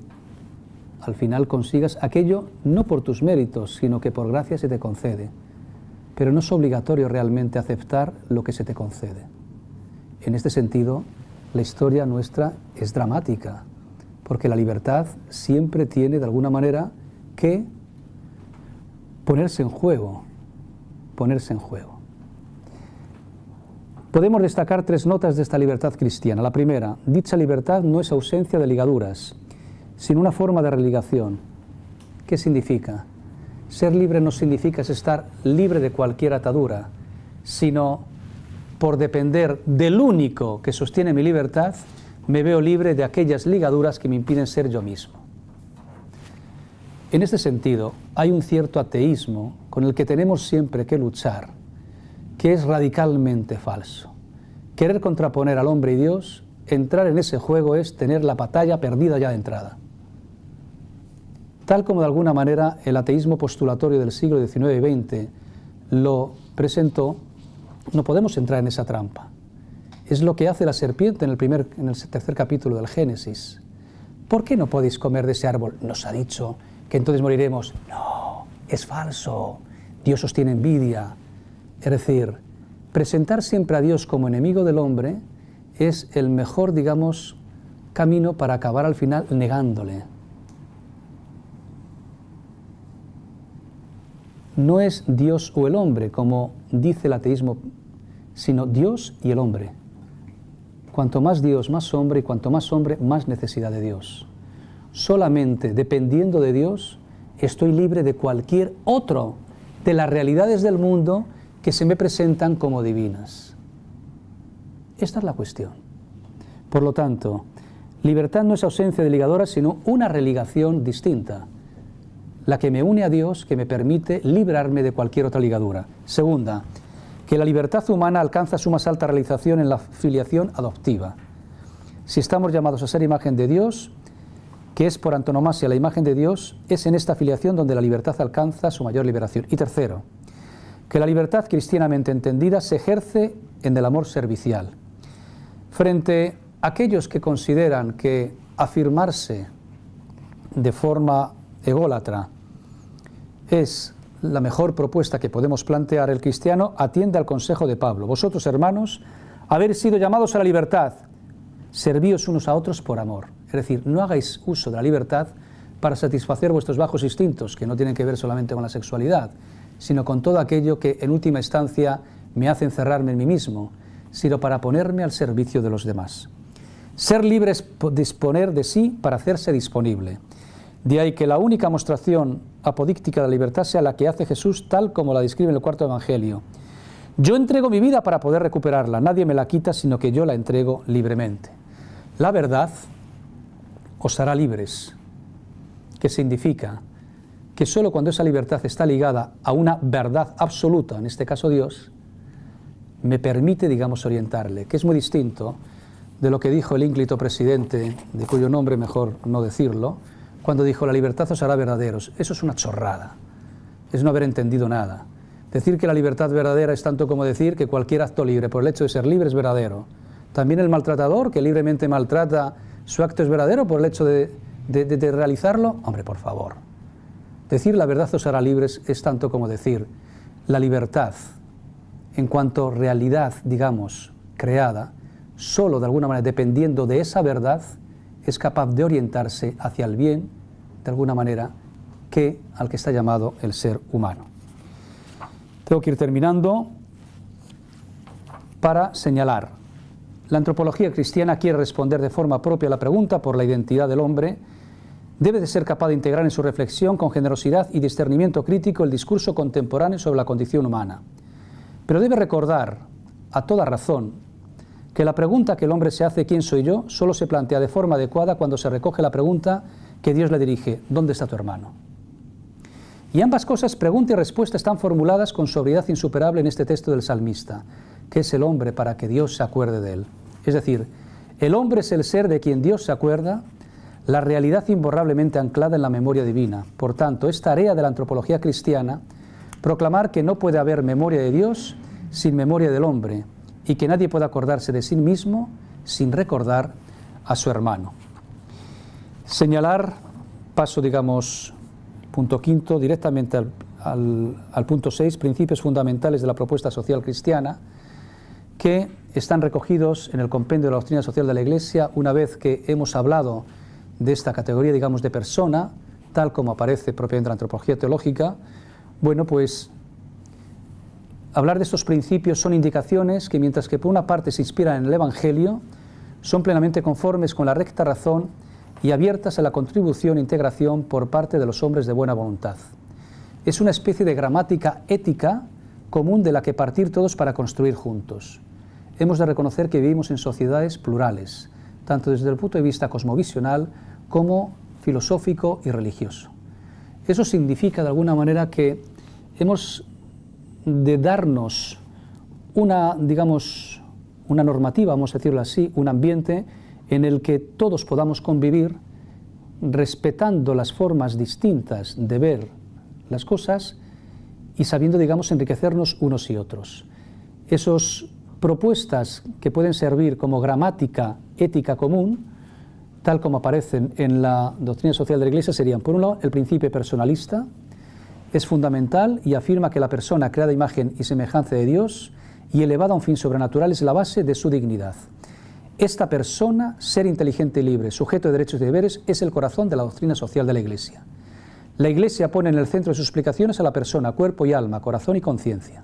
al final consigas aquello no por tus méritos, sino que por gracia se te concede. Pero no es obligatorio realmente aceptar lo que se te concede. En este sentido, la historia nuestra es dramática, porque la libertad siempre tiene de alguna manera que ponerse en juego. Podemos destacar 3 notas de esta libertad cristiana. La primera, dicha libertad no es ausencia de ligaduras, sino una forma de religación. ¿Qué significa? Ser libre no significa estar libre de cualquier atadura, sino por depender del único que sostiene mi libertad, me veo libre de aquellas ligaduras que me impiden ser yo mismo. En este sentido, hay un cierto ateísmo con el que tenemos siempre que luchar, que es radicalmente falso. Querer contraponer al hombre y Dios, entrar en ese juego es tener la batalla perdida ya de entrada. Tal como de alguna manera el ateísmo postulatorio del siglo XIX y XX lo presentó, no podemos entrar en esa trampa. Es lo que hace la serpiente en el 3er capítulo del Génesis. ¿Por qué no podéis comer de ese árbol? Nos ha dicho que entonces moriremos. No, es falso. Dios os tiene envidia. Es decir, presentar siempre a Dios como enemigo del hombre es el mejor, digamos, camino para acabar al final negándole. No es Dios o el hombre, como dice el ateísmo, sino Dios y el hombre. Cuanto más Dios, más hombre, y cuanto más hombre, más necesidad de Dios. Solamente dependiendo de Dios, estoy libre de cualquier otro, de las realidades del mundo que se me presentan como divinas. Esta es la cuestión. Por lo tanto, libertad no es ausencia de ligaduras, sino una religación distinta, la que me une a Dios, que me permite librarme de cualquier otra ligadura. Segunda, que la libertad humana alcanza su más alta realización en la filiación adoptiva. Si estamos llamados a ser imagen de Dios, que es por antonomasia la imagen de Dios, es en esta filiación donde la libertad alcanza su mayor liberación. Y tercero, que la libertad cristianamente entendida se ejerce en el amor servicial. Frente a aquellos que consideran que afirmarse de forma ególatra es la mejor propuesta que podemos plantear, el cristiano atiende al consejo de Pablo. Vosotros, hermanos, habéis sido llamados a la libertad, servíos unos a otros por amor. Es decir, no hagáis uso de la libertad para satisfacer vuestros bajos instintos, que no tienen que ver solamente con la sexualidad, sino con todo aquello que en última instancia me hace encerrarme en mí mismo, sino para ponerme al servicio de los demás. Ser libre es disponer de sí para hacerse disponible. De ahí que la única mostración apodíctica de la libertad sea la que hace Jesús, tal como la describe en el 4 Evangelio. Yo entrego mi vida para poder recuperarla, nadie me la quita, sino que yo la entrego libremente. La verdad os hará libres, que significa que solo cuando esa libertad está ligada a una verdad absoluta, en este caso Dios, me permite, digamos, orientarle, que es muy distinto de lo que dijo el ínclito presidente, de cuyo nombre mejor no decirlo, cuando dijo la libertad os hará verdaderos. Eso es una chorrada, es no haber entendido nada. Decir que la libertad verdadera es tanto como decir que cualquier acto libre, por el hecho de ser libre, es verdadero. También el maltratador, que libremente maltrata, su acto es verdadero por el hecho de realizarlo. Hombre, por favor. Decir la verdad os hará libres es tanto como decir la libertad, en cuanto realidad, digamos, creada, solo de alguna manera, dependiendo de esa verdad, es capaz de orientarse hacia el bien, de alguna manera, al que está llamado el ser humano. Tengo que ir terminando para señalar. La antropología cristiana quiere responder de forma propia a la pregunta por la identidad del hombre. Debe de ser capaz de integrar en su reflexión con generosidad y discernimiento crítico el discurso contemporáneo sobre la condición humana. Pero debe recordar, a toda razón, que la pregunta que el hombre se hace, ¿quién soy yo?, solo se plantea de forma adecuada cuando se recoge la pregunta que Dios le dirige, ¿dónde está tu hermano? Y ambas cosas, pregunta y respuesta, están formuladas con sobriedad insuperable en este texto del salmista, que es el hombre para que Dios se acuerde de él. Es decir, el hombre es el ser de quien Dios se acuerda, la realidad imborrablemente anclada en la memoria divina. Por tanto, es tarea de la antropología cristiana proclamar que no puede haber memoria de Dios sin memoria del hombre y que nadie puede acordarse de sí mismo sin recordar a su hermano. Señalar, paso, digamos, punto quinto, directamente al punto 6, principios fundamentales de la propuesta social cristiana, que están recogidos en el compendio de la doctrina social de la Iglesia una vez que hemos hablado de esta categoría, digamos, de persona, tal como aparece propiamente en la antropología teológica. Bueno, pues hablar de estos principios son indicaciones que, mientras que por una parte se inspiran en el Evangelio, son plenamente conformes con la recta razón y abiertas a la contribución e integración por parte de los hombres de buena voluntad. Es una especie de gramática ética común de la que partir todos para construir juntos. Hemos de reconocer que vivimos en sociedades plurales, tanto desde el punto de vista cosmovisional como filosófico y religioso. Eso significa de alguna manera que hemos de darnos una, digamos, una normativa, vamos a decirlo así, un ambiente en el que todos podamos convivir respetando las formas distintas de ver las cosas y sabiendo, digamos, enriquecernos unos y otros. Esas propuestas que pueden servir como gramática ética común, tal como aparecen en la doctrina social de la Iglesia, serían, por un lado, el principio personalista. Es fundamental y afirma que la persona creada a imagen y semejanza de Dios y elevada a un fin sobrenatural es la base de su dignidad. Esta persona, ser inteligente y libre, sujeto de derechos y deberes, es el corazón de la doctrina social de la Iglesia. La Iglesia pone en el centro de sus explicaciones a la persona, cuerpo y alma, corazón y conciencia.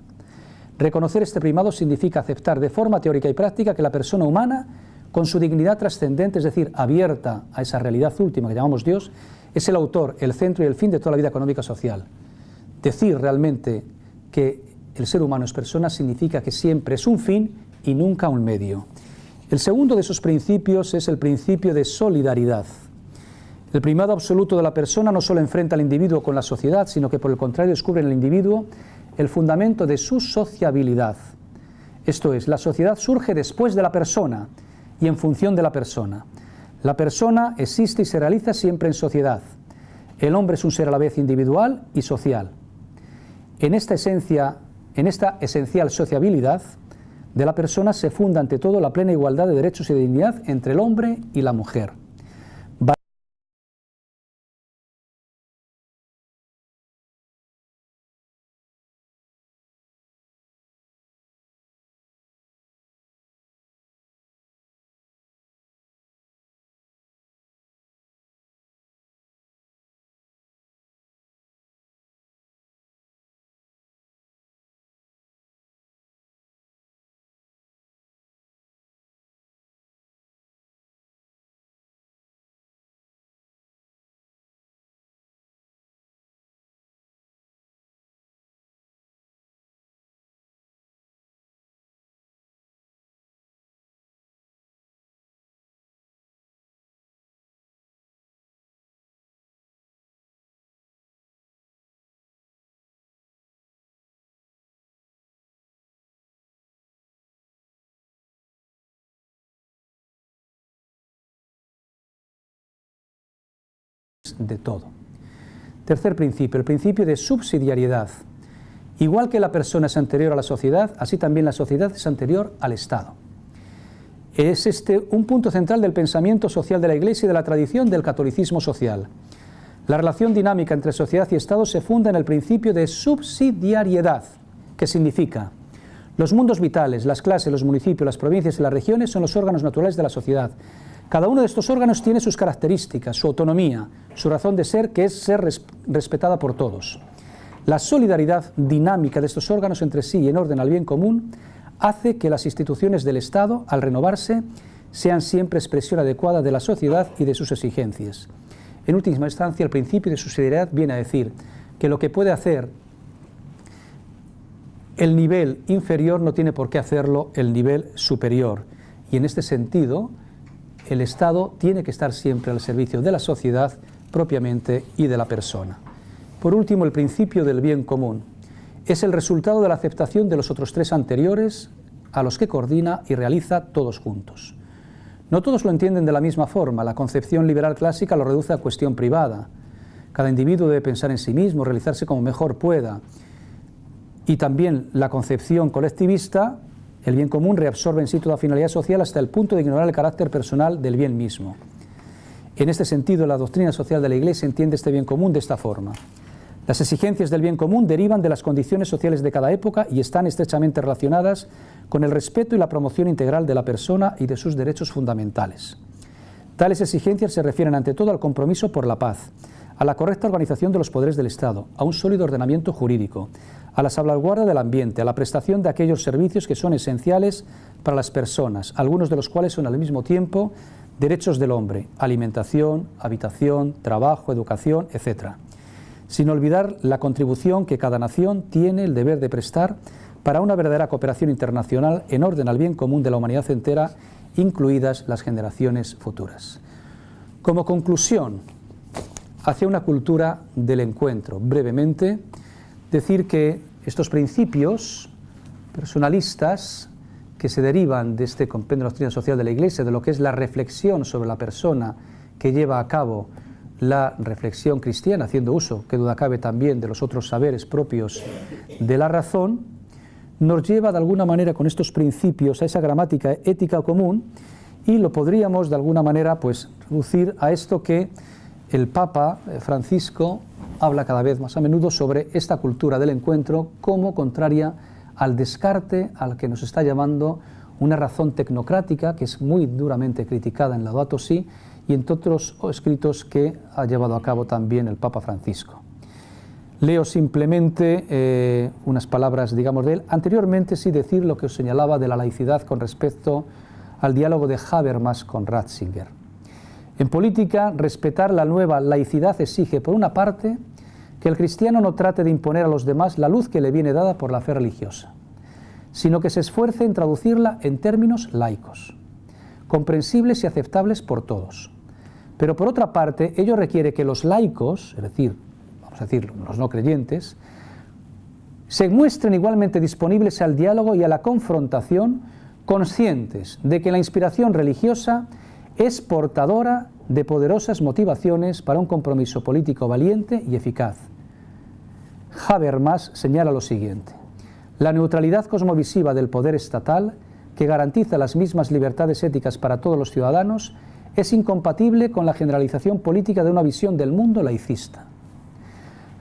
Reconocer este primado significa aceptar de forma teórica y práctica que la persona humana, con su dignidad trascendente, es decir, abierta a esa realidad última que llamamos Dios, es el autor, el centro y el fin de toda la vida económica social. Decir realmente que el ser humano es persona significa que siempre es un fin y nunca un medio. El segundo de esos principios es el principio de solidaridad. El primado absoluto de la persona no solo enfrenta al individuo con la sociedad, sino que por el contrario descubre en el individuo el fundamento de su sociabilidad. Esto es, la sociedad surge después de la persona y en función de la persona. La persona existe y se realiza siempre en sociedad. El hombre es un ser a la vez individual y social. En esta esencial sociabilidad de la persona se funda ante todo la plena igualdad de derechos y de dignidad entre el hombre y la mujer. de todo. Tercer principio, el principio de subsidiariedad. Igual que la persona es anterior a la sociedad, así también la sociedad es anterior al Estado. Es un punto central del pensamiento social de la Iglesia y de la tradición del catolicismo social. La relación dinámica entre sociedad y Estado se funda en el principio de subsidiariedad, que significa: los mundos vitales, las clases, los municipios, las provincias y las regiones son los órganos naturales de la sociedad. Cada uno de estos órganos tiene sus características, su autonomía, su razón de ser, que es ser respetada por todos. La solidaridad dinámica de estos órganos entre sí y en orden al bien común hace que las instituciones del Estado, al renovarse, sean siempre expresión adecuada de la sociedad y de sus exigencias. En última instancia, el principio de subsidiariedad viene a decir que lo que puede hacer el nivel inferior no tiene por qué hacerlo el nivel superior. Y en este sentido, el Estado tiene que estar siempre al servicio de la sociedad propiamente y de la persona. Por último, el principio del bien común. Es el resultado de la aceptación de los otros tres anteriores, a los que coordina y realiza todos juntos. No todos lo entienden de la misma forma. La concepción liberal clásica lo reduce a cuestión privada. Cada individuo debe pensar en sí mismo, realizarse como mejor pueda. Y también la concepción colectivista, el bien común reabsorbe en sí toda finalidad social hasta el punto de ignorar el carácter personal del bien mismo. En este sentido, la doctrina social de la Iglesia entiende este bien común de esta forma. Las exigencias del bien común derivan de las condiciones sociales de cada época y están estrechamente relacionadas con el respeto y la promoción integral de la persona y de sus derechos fundamentales. Tales exigencias se refieren ante todo al compromiso por la paz, a la correcta organización de los poderes del Estado, a un sólido ordenamiento jurídico, a la salvaguarda del ambiente, a la prestación de aquellos servicios que son esenciales para las personas, algunos de los cuales son al mismo tiempo derechos del hombre: alimentación, habitación, trabajo, educación, etc. Sin olvidar la contribución que cada nación tiene el deber de prestar para una verdadera cooperación internacional en orden al bien común de la humanidad entera, incluidas las generaciones futuras. Como conclusión, hacia una cultura del encuentro, brevemente, decir que estos principios personalistas que se derivan de este compendio de la doctrina social de la Iglesia, de lo que es la reflexión sobre la persona que lleva a cabo la reflexión cristiana, haciendo uso, que duda cabe, también de los otros saberes propios de la razón, nos lleva de alguna manera con estos principios a esa gramática ética común, y lo podríamos de alguna manera pues reducir a esto que el Papa Francisco habla cada vez más a menudo sobre esta cultura del encuentro como contraria al descarte al que nos está llamando una razón tecnocrática, que es muy duramente criticada en Laudato Si y en otros escritos que ha llevado a cabo también el Papa Francisco. Leo simplemente unas palabras, digamos, de él. Anteriormente sí decir lo que os señalaba de la laicidad con respecto al diálogo de Habermas con Ratzinger. En política, respetar la nueva laicidad exige, por una parte, que el cristiano no trate de imponer a los demás la luz que le viene dada por la fe religiosa, sino que se esfuerce en traducirla en términos laicos, comprensibles y aceptables por todos. Pero por otra parte, ello requiere que los laicos, es decir, vamos a decir, los no creyentes, se muestren igualmente disponibles al diálogo y a la confrontación, conscientes de que la inspiración religiosa es portadora de poderosas motivaciones para un compromiso político valiente y eficaz. Habermas señala lo siguiente: la neutralidad cosmovisiva del poder estatal, que garantiza las mismas libertades éticas para todos los ciudadanos, es incompatible con la generalización política de una visión del mundo laicista.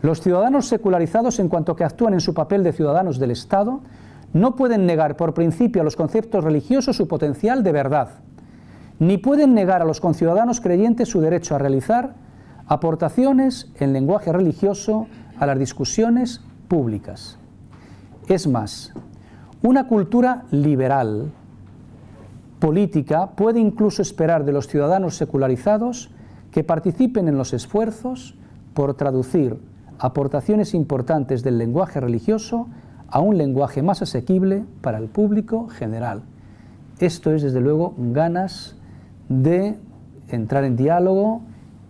Los ciudadanos secularizados, en cuanto que actúan en su papel de ciudadanos del Estado, no pueden negar por principio a los conceptos religiosos su potencial de verdad, ni pueden negar a los conciudadanos creyentes su derecho a realizar aportaciones en lenguaje religioso a las discusiones públicas. Es más, una cultura liberal política puede incluso esperar de los ciudadanos secularizados que participen en los esfuerzos por traducir aportaciones importantes del lenguaje religioso a un lenguaje más asequible para el público general. Esto es, desde luego, ganas de entrar en diálogo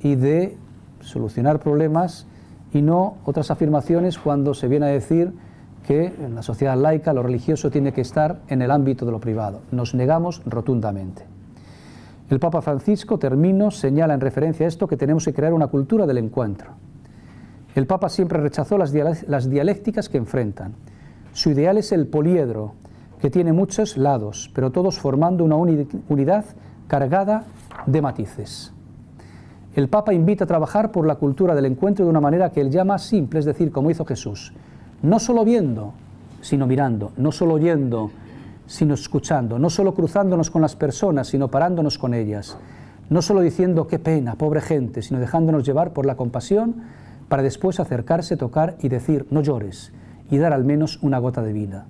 y de solucionar problemas, y no otras afirmaciones cuando se viene a decir que en la sociedad laica lo religioso tiene que estar en el ámbito de lo privado. Nos negamos rotundamente. El Papa Francisco, termino, señala en referencia a esto que tenemos que crear una cultura del encuentro. El Papa siempre rechazó las dialécticas que enfrentan. Su ideal es el poliedro, que tiene muchos lados, pero todos formando una unidad cargada de matices. El Papa invita a trabajar por la cultura del encuentro de una manera que él llama simple, es decir, como hizo Jesús. No solo viendo, sino mirando, no solo oyendo, sino escuchando, no solo cruzándonos con las personas, sino parándonos con ellas, no solo diciendo qué pena, pobre gente, sino dejándonos llevar por la compasión para después acercarse, tocar y decir no llores y dar al menos una gota de vida.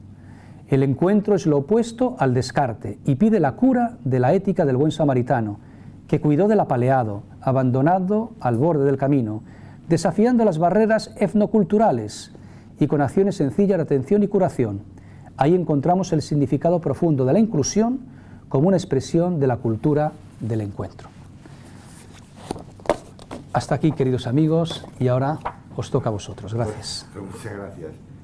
El encuentro es lo opuesto al descarte y pide la cura de la ética del buen samaritano, que cuidó del apaleado, abandonado al borde del camino, desafiando las barreras etnoculturales y con acciones sencillas de atención y curación. Ahí encontramos el significado profundo de la inclusión como una expresión de la cultura del encuentro. Hasta aquí, queridos amigos, y ahora os toca a vosotros. Gracias. Muchas gracias.